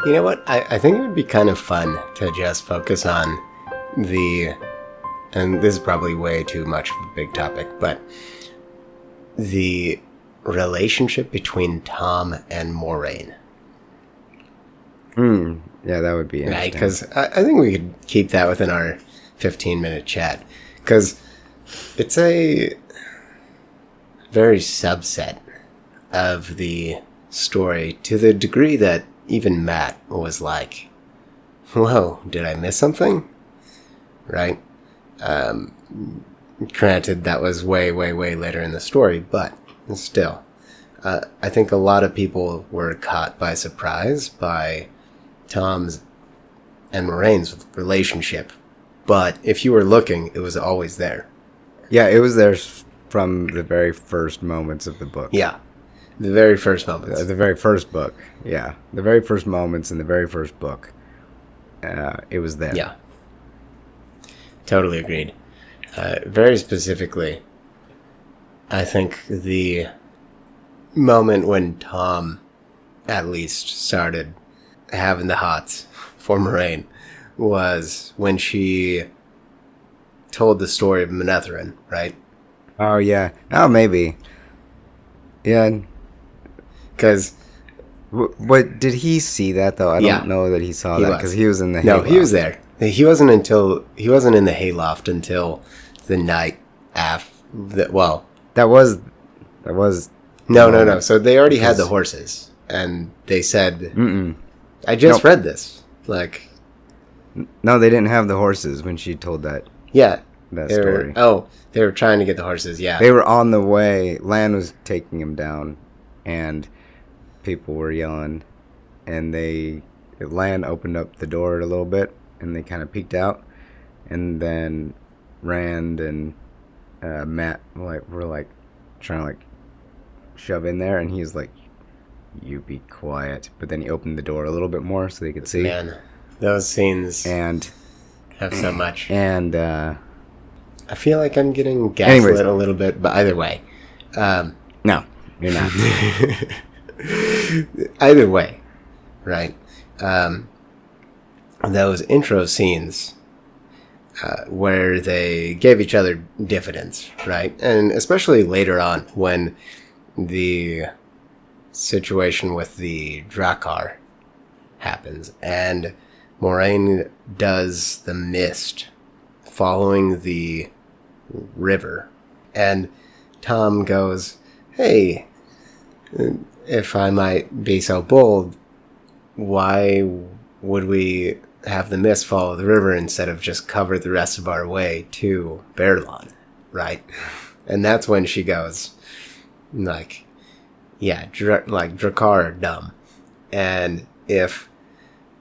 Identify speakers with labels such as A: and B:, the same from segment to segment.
A: You know what? I think it would be kind of fun to just focus on and this is probably way too much of a big topic, but the relationship between Thom and Moiraine.
B: Yeah, that would be interesting.
A: Right, because I think we could keep that within our 15-minute chat, because it's a very subset of the story to the degree that even Matt was like, whoa, did I miss something? Right? Granted, that was way, way, way later in the story, but still. I think a lot of people were caught by surprise by Thom's and Moiraine's relationship. But if you were looking, it was always there.
B: Yeah, it was there from the very first moments of the book.
A: Yeah. The very first moments.
B: The very first book. Yeah. The very first moments in the very first book. It was there.
A: Yeah. Totally agreed. Very specifically, I think the moment when Thom at least started having the hots for Moiraine was when she told the story of Manetheren, right?
B: Oh, yeah. Oh, maybe. Yeah.
A: Because...
B: What did he see that, though? I don't know that he saw that, because he was in the hayloft.
A: No, he was there. He wasn't in the hayloft until the night after. That was... No. So they already had the horses, and they said, I just read this. Like...
B: No, they didn't have the horses when she told that.
A: Yeah.
B: That story.
A: They were trying to get the horses, yeah.
B: They were on the way. Lan was taking him down, and people were yelling, and Lan opened up the door a little bit, and they kind of peeked out, and then Rand and Matt were trying to shove in there, and he's like, "You be quiet." But then he opened the door a little bit more so they could see.
A: Man, those scenes
B: and
A: have so much.
B: And
A: I feel like I'm getting gaslit a little bit, but either way.
B: No, you're not.
A: Either way, right? Those intro scenes where they gave each other diffidence, right? And especially later on when the situation with the Drakkar happens and Moiraine does the mist following the river, and Thom goes, "Hey, if I might be so bold, why would we have the mist follow the river instead of just cover the rest of our way to Berlon?" Right? And that's when she goes, Drakkar are dumb. And if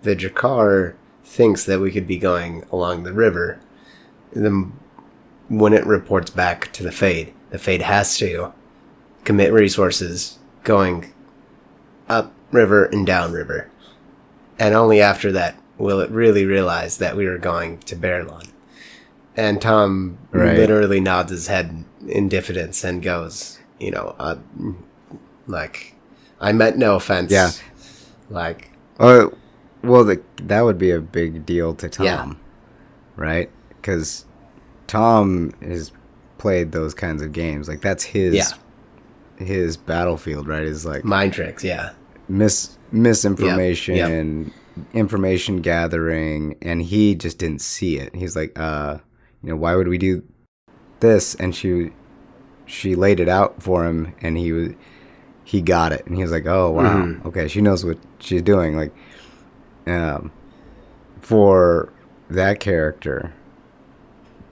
A: the Drakkar thinks that we could be going along the river, then when it reports back to the Fade has to commit resources going up river and down river. And only after that will it really realize that we were going to Berlon. And Thom literally nods his head in diffidence and goes, I meant no offense.
B: Yeah. That would be a big deal to Thom, right? Because Thom has played those kinds of games. That's his battlefield, right? Is
A: mind tricks, yeah.
B: Misinformation, information gathering, and he just didn't see it. He's like, why would we do this? And she laid it out for him, and he got it, and he was like, oh wow, okay, she knows what she's doing. For that character,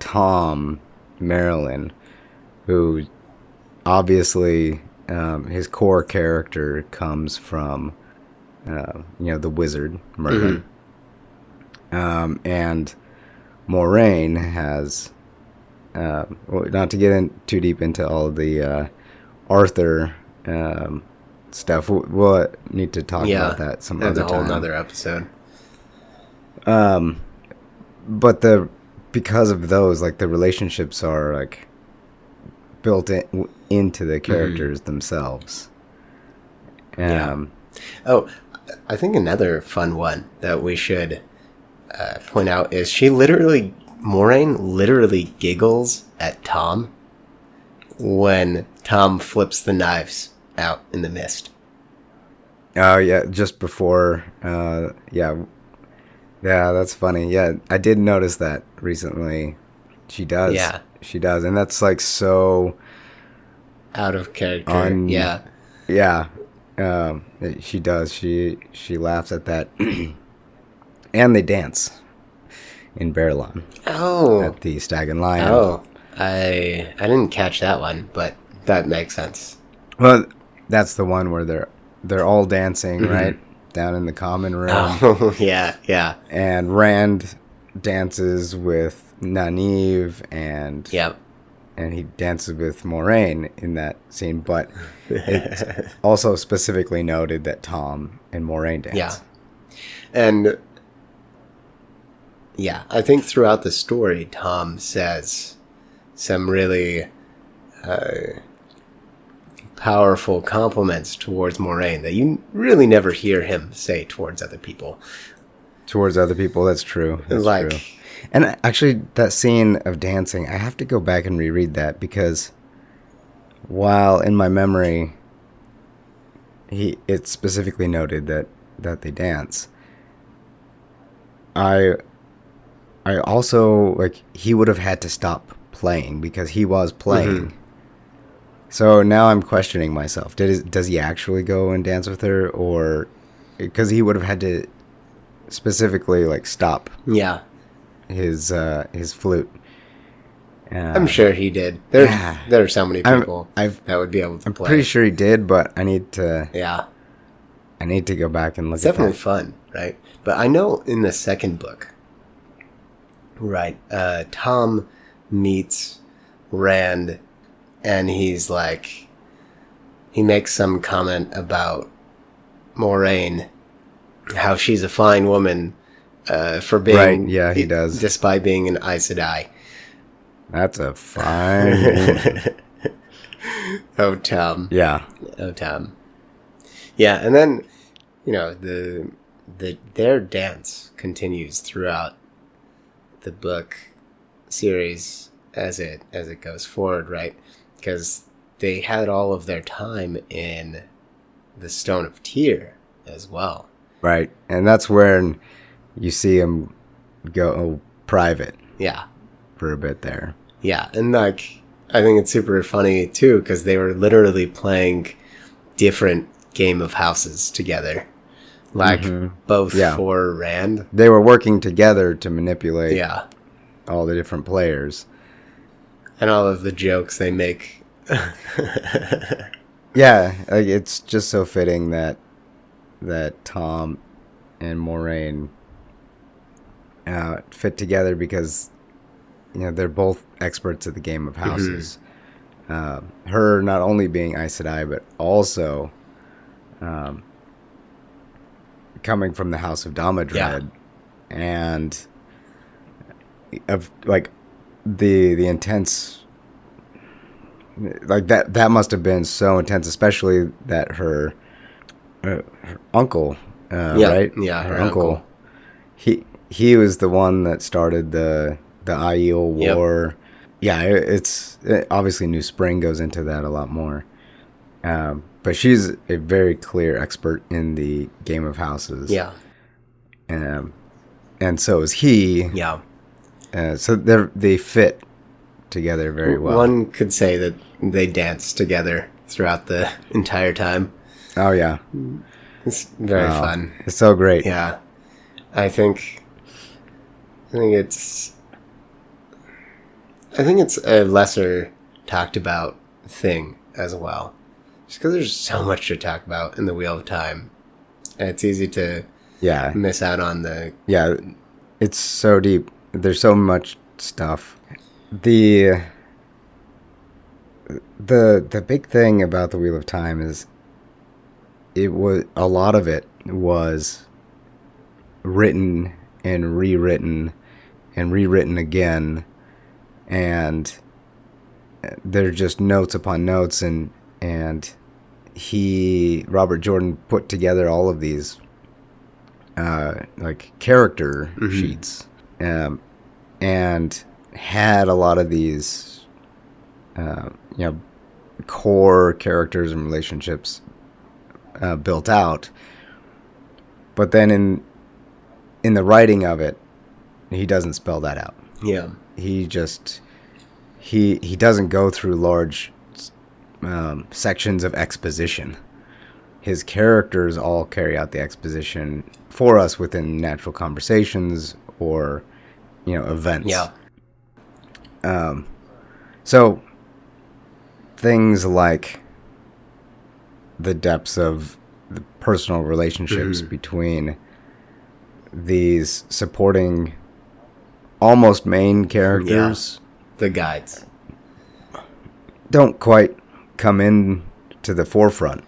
B: Thom Merlin, who obviously his core character comes from the wizard Merlin, and Moiraine has not to get in too deep into all of the Arthur stuff. We'll need to talk about that some other time.
A: That's a whole other episode.
B: But because of those, the relationships are built into the characters themselves.
A: I think another fun one that we should point out is Moiraine literally giggles at Thom when Thom flips the knives out in the mist.
B: Oh yeah, just before. Yeah, that's funny. Yeah, I did notice that recently. She does.
A: Yeah.
B: She does, and that's like so
A: Out of character. Yeah.
B: Yeah, she does. She laughs at that, and they dance in Merlin
A: Oh.
B: at the Stag and Lion.
A: Oh. I didn't catch that one, but that makes sense.
B: Well, that's the one where they're all dancing, right, down in the common room.
A: Oh, yeah.
B: And Rand dances with Nynaeve, and
A: Yep.
B: and he dances with Moiraine in that scene. But it's also specifically noted that Thom and Moiraine dance.
A: Yeah. And yeah, I think throughout the story, Thom says some really powerful compliments towards Moiraine that you really never hear him say towards other people.
B: Towards other people, that's true. That's
A: Like-
B: true. And actually, that scene of dancing, I have to go back and reread that, because while in my memory, it specifically noted that they dance. I also, like, he would have had to stop playing because he was playing. So now I'm questioning myself. Does he actually go and dance with her, or because he would have had to specifically like stop
A: Yeah.
B: his flute?
A: I'm sure he did. There are so many people that would be able to
B: I'm
A: play.
B: pretty sure he did, but I need to go back and look
A: It's
B: at
A: definitely
B: that.
A: fun, right? But I know in the second book, right, Thom meets Rand, and he's like, he makes some comment about Moiraine, how she's a fine woman for being...
B: Right, yeah, he does.
A: Despite being an Aes Sedai.
B: That's a fine woman.
A: Oh, Thom.
B: Yeah.
A: Oh, Thom. Yeah, and then, you know, their dance continues throughout the book series as it goes forward, right? Because they had all of their time in the Stone of Tyr as well.
B: Right. And that's where you see him go private
A: Yeah.
B: for a bit there.
A: Yeah, and like, I think it's super funny too, because they were literally playing different Game of Houses together. Like, both for Rand.
B: They were working together to manipulate
A: Yeah.
B: all the different players.
A: And all of the jokes they make.
B: Yeah, like, it's just so fitting that Thom and Moiraine fit together, because you know they're both experts at the Game of Houses. Her not only being Aes Sedai, but also coming from the House of Damadred, and of like the intense, like that must have been so intense, especially that her uncle, right?
A: Yeah, her uncle.
B: He was the one that started the Aiel War. Yeah, it's obviously New Spring goes into that a lot more. But she's a very clear expert in the Game of Houses.
A: Yeah.
B: And so is he.
A: Yeah.
B: So they fit together very well.
A: One could say that they dance together throughout the entire time.
B: Oh, yeah.
A: It's very fun.
B: It's so great.
A: Yeah. I think it's a lesser talked about thing as well. Just because there's so much to talk about in the Wheel of Time. And it's easy to miss out on the...
B: Yeah, it's so deep. There's so much stuff. The big thing about the Wheel of Time is a lot of it was written and rewritten again, and they're just notes upon notes, and Robert Jordan put together all of these like character sheets, and had a lot of these, core characters and relationships built out. But then in the writing of it, he doesn't spell that out.
A: Yeah.
B: He doesn't go through large sections of exposition. His characters all carry out the exposition for us within natural conversations or, events.
A: Yeah.
B: So things like the depths of the personal relationships between these supporting, almost main characters,
A: the guides,
B: don't quite come in to the forefront.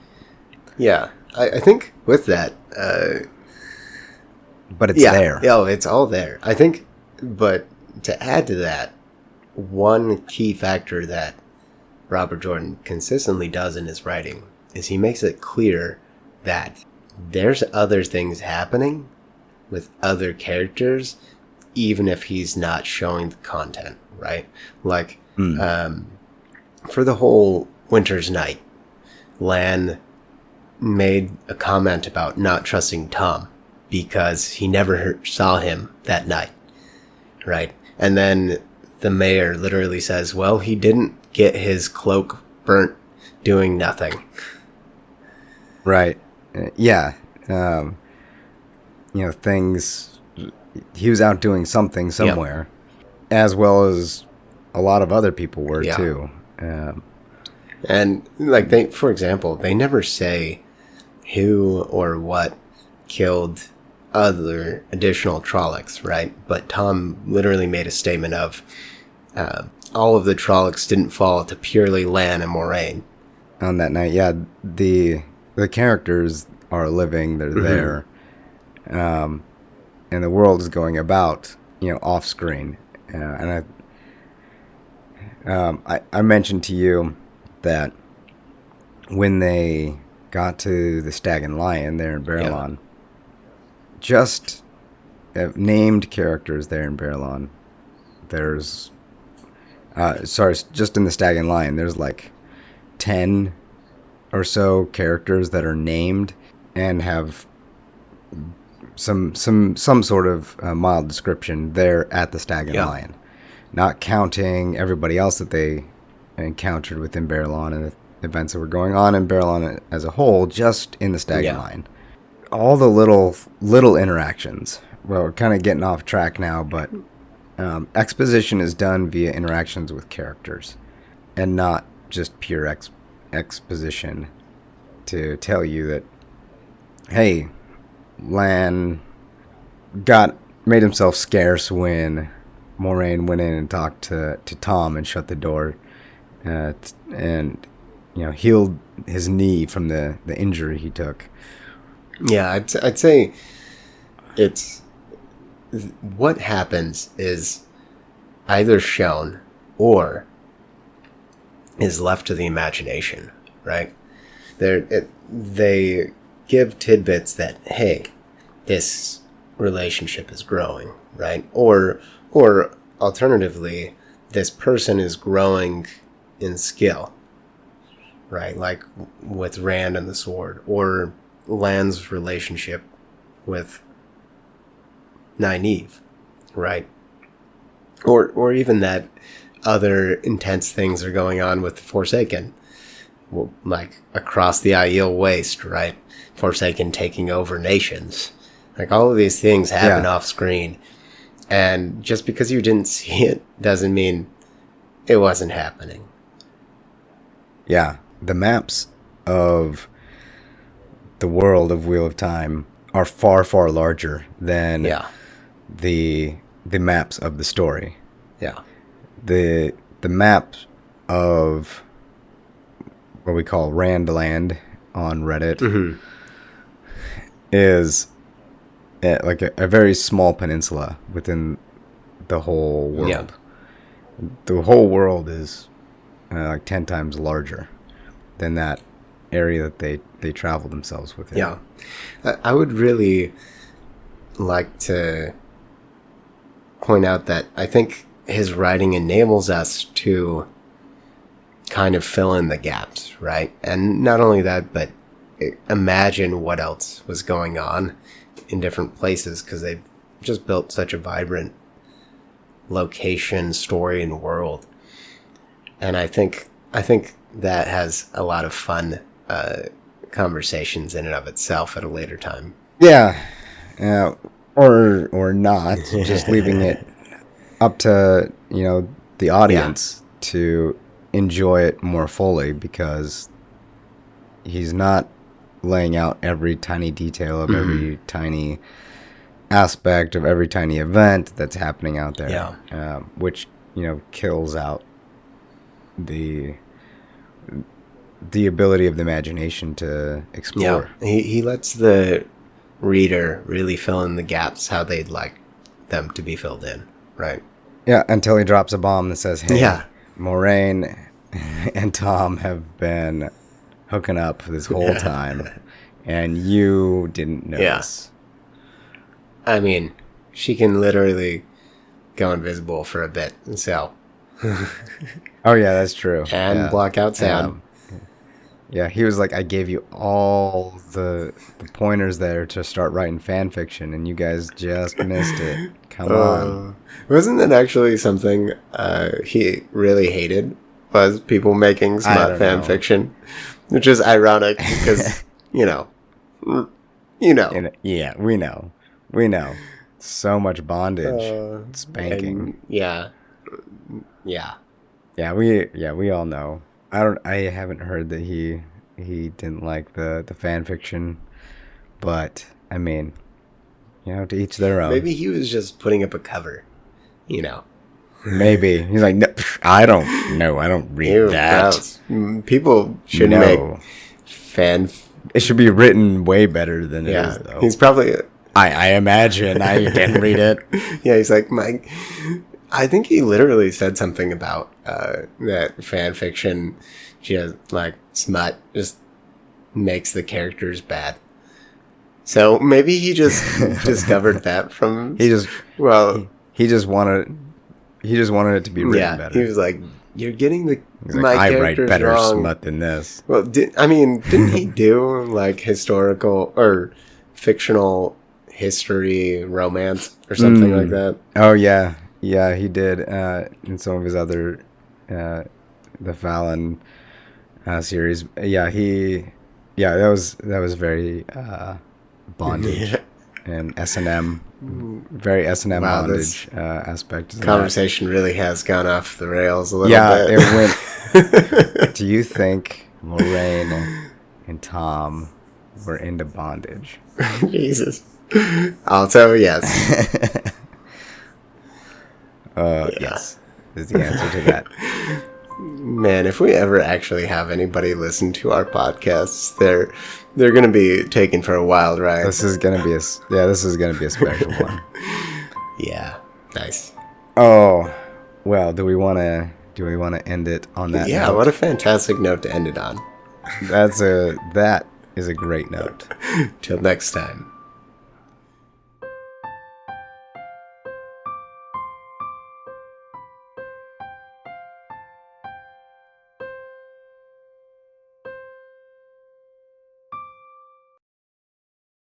A: Yeah, I think with that,
B: but it's there.
A: Yeah, it's all there. I think, but to add to that, one key factor that Robert Jordan consistently does in his writing is he makes it clear that there's other things happening with other characters, even if he's not showing the content, right? Like, for the whole Winter's Night, Lan made a comment about not trusting Thom because he never saw him that night, right? And then the mayor literally says, well, he didn't get his cloak burnt doing nothing.
B: Right. Yeah. Things, he was out doing something somewhere, as well as a lot of other people were too.
A: And like for example, they never say who or what killed other additional Trollocs, right? But Thom literally made a statement of all of the Trollocs didn't fall to purely Lan and Moiraine.
B: On that night, the characters are living, they're there, and the world is going about, off screen. And I mentioned to you that when they got to the Stag and Lion there in Merlin, just named characters there in Merlin, there's just in the Stag and Lion, there's like 10 or so characters that are named and have some sort of mild description there at the Stag and Lion, not counting everybody else that they encountered within Merlin and the events that were going on in Merlin as a whole, just in the Stag and Lion. All the little interactions. Well, we're kind of getting off track now, but exposition is done via interactions with characters and not just pure exposition to tell you that, hey, Lan made himself scarce when Moiraine went in and talked to Thom and shut the door, and healed his knee from the injury he took.
A: Yeah, I'd say it's what happens is either shown or is left to the imagination, right? They give tidbits that, hey, this relationship is growing, right? Or alternatively, this person is growing in skill, right? Like with Rand and the sword, or Lan's relationship with Nynaeve, right? Or even that other intense things are going on with the Forsaken, like across the Aiel Waste, right? Forsaken taking over nations. Like all of these things happen off screen, and just because you didn't see it doesn't mean it wasn't happening.
B: Yeah, the maps of the world of Wheel of Time are far, far larger than the maps of the story.
A: Yeah.
B: The map of what we call Randland on Reddit is like a very small peninsula within the whole world.
A: Yeah.
B: The whole world is like 10 times larger than that area that they travel themselves within.
A: Yeah. I would really like to point out that I think his writing enables us to kind of fill in the gaps, right? And not only that, but imagine what else was going on in different places, because they've just built such a vibrant location, story, and world. And I think that has a lot of fun conversations in and of itself at a later time.
B: Yeah, or not, just leaving it up to the audience to enjoy it more fully, because he's not laying out every tiny detail of every tiny aspect of every tiny event that's happening out there, which kills out the ability of the imagination to explore.
A: Yeah, he lets the reader really fill in the gaps how they'd like them to be filled in, right?
B: Yeah, until he drops a bomb that says, hey, Moiraine and Thom have been hooking up this whole time, and you didn't notice.
A: I mean, she can literally go invisible for a bit, so...
B: Oh, yeah, that's true.
A: And block out sound.
B: Yeah, he was like, I gave you all the pointers there to start writing fan fiction, and you guys just missed it. Come on.
A: Wasn't that actually something he really hated? Was people making smut fan fiction? Which is ironic because,
B: Yeah, we know. So much bondage, spanking.
A: Yeah,
B: we all know. I haven't heard that he didn't like the fan fiction, but I mean, to each their own.
A: Maybe he was just putting up a cover,
B: Maybe he's like, no, I don't know. I don't read that.
A: Gross. People shouldn't make fan.
B: It should be written way better than it is, though.
A: He's probably.
B: I imagine I didn't read it.
A: Yeah, he's like I think he literally said something about that fan fiction, just like smut, just makes the characters bad. So maybe he just discovered that from.
B: He just wanted it to be written better.
A: He was like, "You're getting
B: I write better
A: wrong.
B: smut than this."
A: Well, didn't he do like historical or fictional history romance or something like that?
B: Oh yeah, he did in some of his other the Fallon series. That was very bondage and S&M. Very S&M bondage aspect.
A: Conversation really has gone off the rails a little bit.
B: It went. Do you think Moiraine and Thom were into bondage?
A: Jesus. Also, yes.
B: Yes, is the answer to that.
A: Man, if we ever actually have anybody listen to our podcasts, they're going to be taken for a wild ride.
B: This is going to be a special one.
A: Yeah, nice.
B: Oh, well, do we want to end it on that?
A: Yeah,
B: note?
A: What a fantastic note to end it on.
B: That is a great note.
A: Till next time.